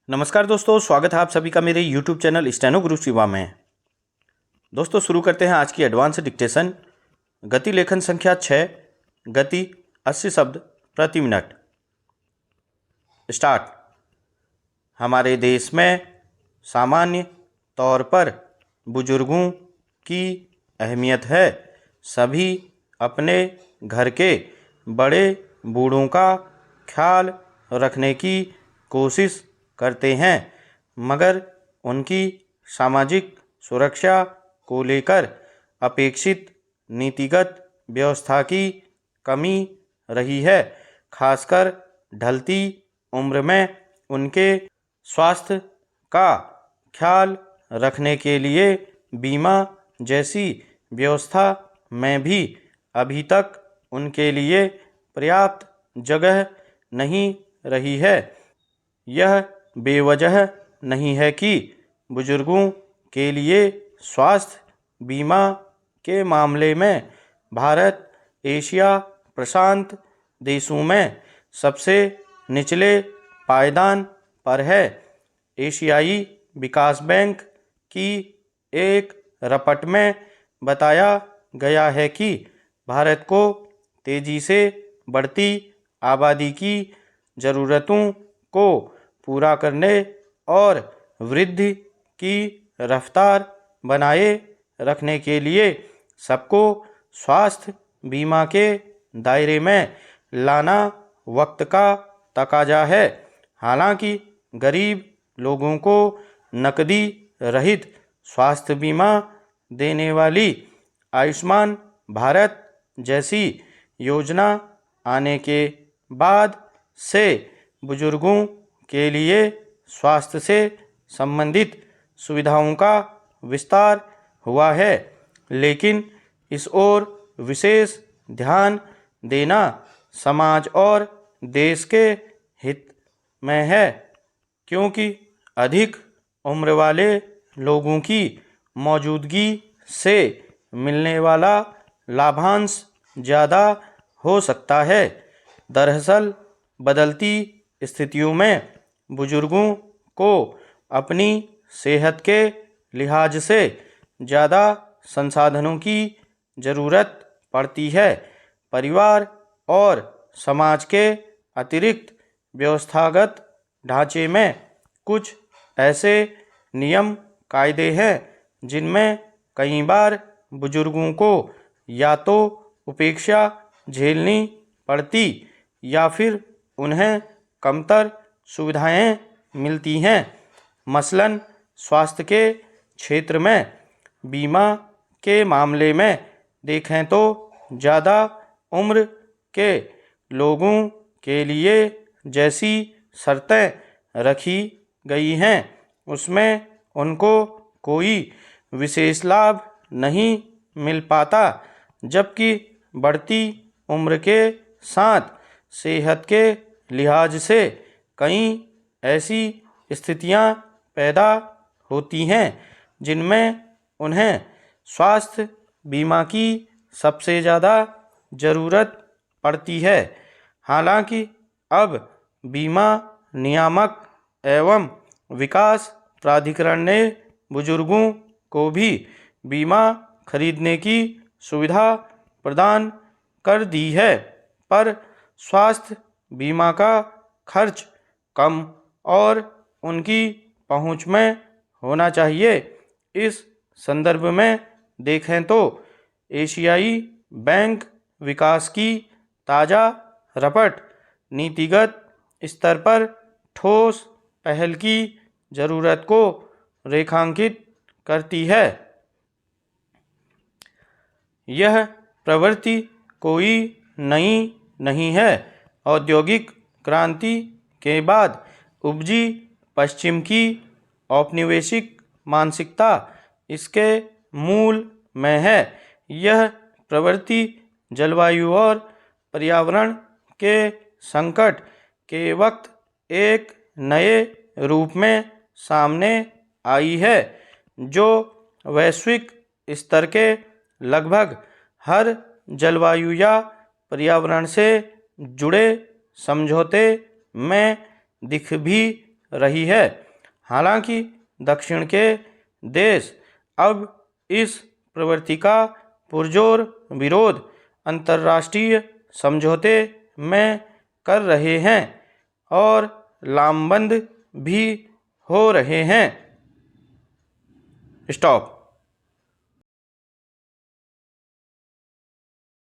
नमस्कार दोस्तों, स्वागत है आप सभी का मेरे YouTube चैनल स्टेनो गुरु शिवा में। दोस्तों शुरू करते हैं आज की एडवांस डिक्टेशन। गति लेखन संख्या 6, गति 80 शब्द प्रति मिनट। स्टार्ट। हमारे देश में सामान्य तौर पर बुजुर्गों की अहमियत है। सभी अपने घर के बड़े बूढ़ों का ख्याल रखने की कोशिश करते हैं, मगर उनकी सामाजिक सुरक्षा को लेकर अपेक्षित नीतिगत व्यवस्था की कमी रही है। खासकर ढलती उम्र में उनके स्वास्थ्य का ख्याल रखने के लिए बीमा जैसी व्यवस्था में भी अभी तक उनके लिए पर्याप्त जगह नहीं रही है। यह बेवजह नहीं है कि बुजुर्गों के लिए स्वास्थ्य बीमा के मामले में भारत एशिया प्रशांत देशों में सबसे निचले पायदान पर है। एशियाई विकास बैंक की एक रिपोर्ट में बताया गया है कि भारत को तेजी से बढ़ती आबादी की ज़रूरतों को पूरा करने और वृद्धि की रफ्तार बनाए रखने के लिए सबको स्वास्थ्य बीमा के दायरे में लाना वक्त का तकाजा है। हालांकि गरीब लोगों को नकदी रहित स्वास्थ्य बीमा देने वाली आयुष्मान भारत जैसी योजना आने के बाद से बुजुर्गों के लिए स्वास्थ्य से संबंधित सुविधाओं का विस्तार हुआ है, लेकिन इस ओर विशेष ध्यान देना समाज और देश के हित में है, क्योंकि अधिक उम्र वाले लोगों की मौजूदगी से मिलने वाला लाभांश ज़्यादा हो सकता है। दरअसल बदलती स्थितियों में बुजुर्गों को अपनी सेहत के लिहाज से ज़्यादा संसाधनों की ज़रूरत पड़ती है। परिवार और समाज के अतिरिक्त व्यवस्थागत ढांचे में कुछ ऐसे नियम कायदे हैं जिनमें कई बार बुजुर्गों को या तो उपेक्षा झेलनी पड़ती या फिर उन्हें कमतर सुविधाएं मिलती हैं। मसलन स्वास्थ्य के क्षेत्र में बीमा के मामले में देखें तो ज़्यादा उम्र के लोगों के लिए जैसी शर्तें रखी गई हैं उसमें उनको कोई विशेष लाभ नहीं मिल पाता, जबकि बढ़ती उम्र के साथ सेहत के लिहाज से कई ऐसी स्थितियां पैदा होती हैं जिनमें उन्हें स्वास्थ्य बीमा की सबसे ज़्यादा ज़रूरत पड़ती है। हालांकि अब बीमा नियामक एवं विकास प्राधिकरण ने बुजुर्गों को भी बीमा खरीदने की सुविधा प्रदान कर दी है, पर स्वास्थ्य बीमा का खर्च कम और उनकी पहुंच में होना चाहिए। इस संदर्भ में देखें तो एशियाई बैंक विकास की ताज़ा रिपोर्ट नीतिगत स्तर पर ठोस पहल की ज़रूरत को रेखांकित करती है। यह प्रवृत्ति कोई नई नहीं है। औद्योगिक क्रांति के बाद उपजी पश्चिम की औपनिवेशिक मानसिकता इसके मूल में है। यह प्रवृत्ति जलवायु और पर्यावरण के संकट के वक्त एक नए रूप में सामने आई है, जो वैश्विक स्तर के लगभग हर जलवायु या पर्यावरण से जुड़े समझौते में दिख भी रही है। हालांकि दक्षिण के देश अब इस प्रवृत्ति का पुरजोर विरोध अंतर्राष्ट्रीय समझौते में कर रहे हैं और लामबंद भी हो रहे हैं। स्टॉप।